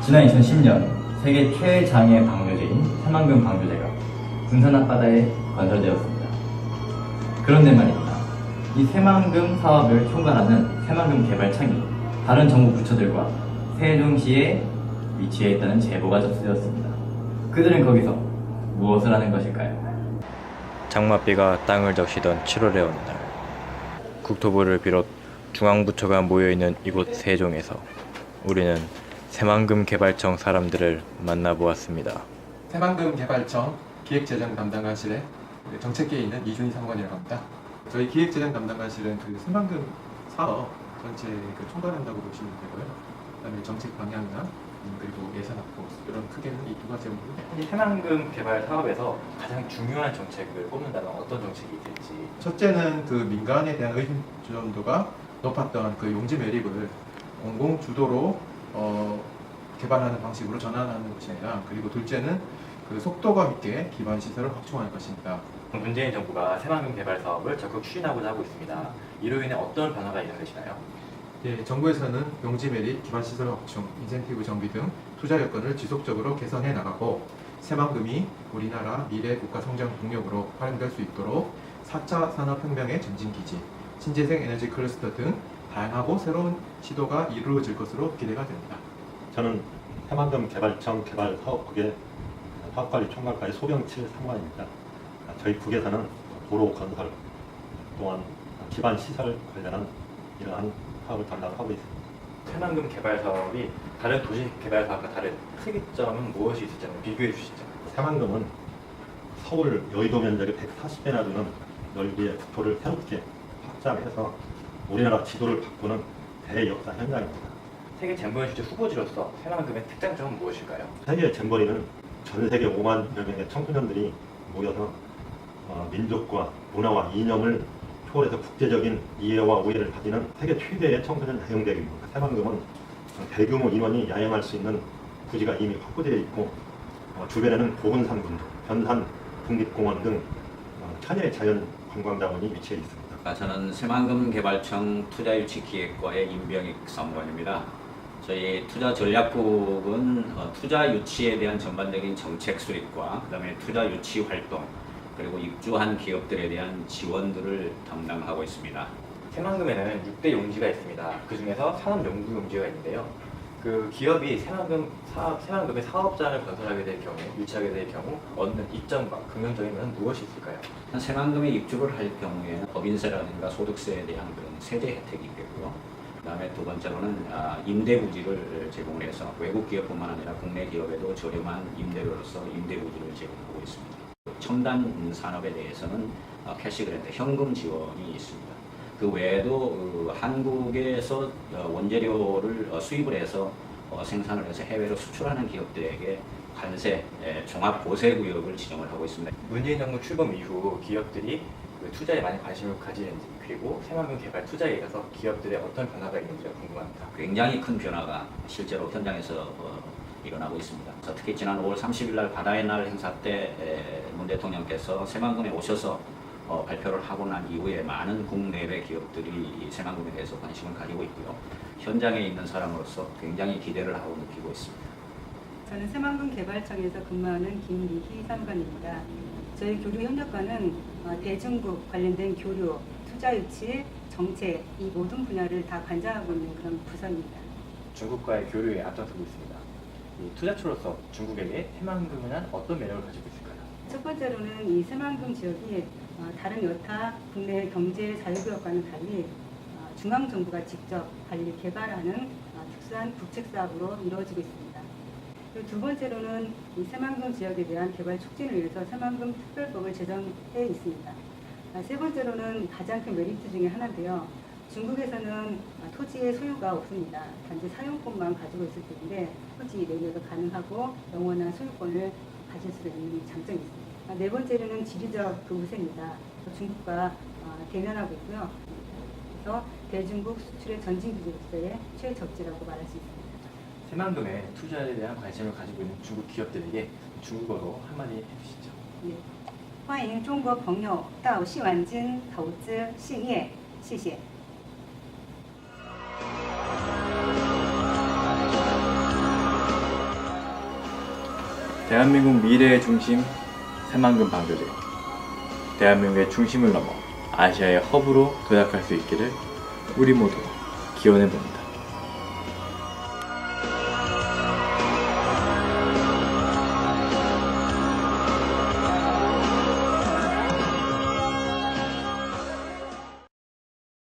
지난 2010년 세계 최장의 방조제인 새만금 방조제가 군산 앞바다에 건설되었습니다. 그런데 말입니다. 이 새만금 사업을 총괄하는 새만금 개발청이 다른 정부 부처들과 세종시에 위치해 있다는 제보가 접수되었습니다. 그들은 거기서 무엇을 하는 것일까요? 장맛비가 땅을 적시던 7월의 어느 날, 국토부를 비롯 중앙부처가 모여있는 이곳 세종에서 우리는 새만금 개발청 사람들을 만나보았습니다. 새만금 개발청 기획재정 담당관실에 정책계에 있는 이준희 상관이라고 합니다. 저희 기획재정 담당관실은 그 새만금 사업 전체를 총괄한다고 보시면 되고요. 그다음에 정책 방향이나 그리고 예산 확보 이런 크게는 이 두 가지 업무를. 이 새만금 개발 사업에서 가장 중요한 정책을 꼽는다면 어떤 정책이 있을지. 첫째는 그 민간에 대한 의존도가 높았던 그 용지 매립을 공공 주도로 개발하는 방식으로 전환하는 것입니다. 그리고 둘째는 그 속도감 있게 기반 시설을 확충할 것입니다. 문재인 정부가 새만금 개발 사업을 적극 추진하고자 하고 있습니다. 이로 인해 어떤 변화가 예상되시나요? 예, 정부에서는 용지 매립, 기반 시설 확충, 인센티브 정비 등 투자 여건을 지속적으로 개선해 나가고 새만금이 우리나라 미래 국가 성장 동력으로 활용될 수 있도록 4차 산업혁명의 전진기지, 신재생 에너지 클러스터 등 다양하고 새로운 시도가 이루어질 것으로 기대가 됩니다. 저는 새만금 개발청 개발사업국의 사업관리 총괄과의 소병칠 상관입니다. 저희 국에서는 도로 건설 또한 기반 시설 관련한 이러한 사업을 담당하고 있습니다. 새만금 개발 사업이 다른 도시 개발 사업과 다른 특이점은 무엇이 있을지 한번 비교해 주시죠. 새만금은 서울 여의도 면적의 140배나 되는 넓이의 국토를 새롭게 확장해서 우리나라 지도를 바꾸는 대역사 현장입니다. 세계 잼버리 주제 후보지로서 새만금의 특장점은 무엇일까요? 세계 잼버리는 전 세계 5만 명의 청소년들이 모여서 민족과 문화와 이념을 초월해서 국제적인 이해와 우애를 가지는 세계 최대의 청소년 야영대회입니다. 새만금은 대규모 인원이 야영할 수 있는 부지가 이미 확보되어 있고 주변에는 보건산군도, 변산 국립공원 등 천혜의 자연 관광자원이 위치해 있습니다. 저는 새만금 개발청 투자유치기획과의 임병익 사무관입니다. 저희 투자전략국은 투자 유치에 대한 전반적인 정책 수립과 그다음에 투자 유치 활동 그리고 입주한 기업들에 대한 지원들을 담당하고 있습니다. 새만금에는 6대 용지가 있습니다. 그 중에서 산업연구 용지가 있는데요. 그 기업이 새만금의 사업장을 건설하게 될 경우, 유치하게 될 경우 얻는 이점과 긍정적인 면은 무엇이 있을까요? 새만금에 입주를 할 경우에는 법인세라든가 소득세에 대한 그런 세제 혜택이 있고요. 그다음에 두 번째로는 임대 부지를 제공해서 외국 기업뿐만 아니라 국내 기업에도 저렴한 임대료로서 임대 부지를 제공하고 있습니다. 첨단 산업에 대해서는 캐시그랜트 현금 지원이 있습니다. 그 외에도 한국에서 원재료를 수입을 해서 생산을 해서 해외로 수출하는 기업들에게 관세, 종합 보세 구역을 지정을 하고 있습니다. 문재인 정부 출범 이후 기업들이 그 투자에 많이 관심을 가지는지 그리고 새만금 개발 투자에 있어서 기업들의 어떤 변화가 있는지가 궁금합니다. 굉장히 큰 변화가 실제로 현장에서 일어나고 있습니다. 특히 지난 5월 30일 날 바다의 날 행사 때 문 대통령께서 새만금에 오셔서 발표를 하고 난 이후에 많은 국내외 기업들이 새만금에 대해서 관심을 가지고 있고요. 현장에 있는 사람으로서 굉장히 기대를 하고 느끼고 있습니다. 저는 새만금 개발청에서 근무하는 김미희 사무관입니다. 저희 교류 협력과는 대중국 관련된 교류, 투자 유치, 정책 이 모든 분야를 다 관장하고 있는 그런 부서입니다. 중국과의 교류에 앞장서고 있습니다. 이 투자처로서 중국에게 새만금은 어떤 매력을 가지고 있을까요? 첫 번째로는 이 새만금 지역이 다른 여타 국내 경제 자유구역과는 달리 중앙정부가 직접 관리 개발하는 특수한 국책 사업으로 이루어지고 있습니다. 그리고 두 번째로는 이 새만금 지역에 대한 개발 촉진을 위해서 새만금 특별법을 제정해 있습니다. 세 번째로는 가장 큰 메리트 중에 하나인데요. 중국에서는 토지의 소유가 없습니다. 단지 사용권만 가지고 있을 텐데 토지 매매가 가능하고 영원한 소유권을 가질 수 있는 장점이 있습니다. 네 번째로는 지리적 그 우세입니다. 중국과 대면하고 있고요. 그래서 대중국 수출의 전진기지로서의 최적지라고 말할 수 있습니다. 새만금에 투자에 대한 관심을 가지고 있는 중국 기업들에게 중국어로 한마디 해주시죠. 네. 欢迎中国朋友到细湾金投资兴业，谢谢。 대한민국 미래의 중심 새만금 방조제, 대한민국의 중심을 넘어 아시아의 허브로 도약할 수 있기를 우리 모두 기원해 봅니다.